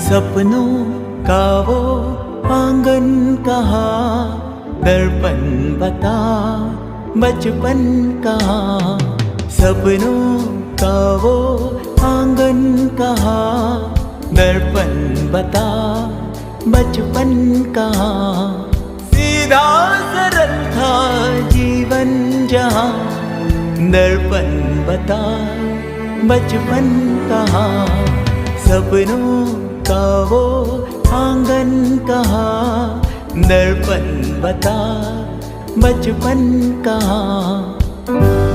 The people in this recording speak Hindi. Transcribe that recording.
सपनों का वो आंगन कहाँ, दर्पण बता बचपन कहाँ। सपनों का वो आंगन कहाँ, दर्पण बता बचपन कहाँ। सीधा सरल था जीवन जहाँ, दर्पण बता बचपन कहाँ। सपनों का वो आंगन कहाँ, दर्पण बता बचपन कहाँ।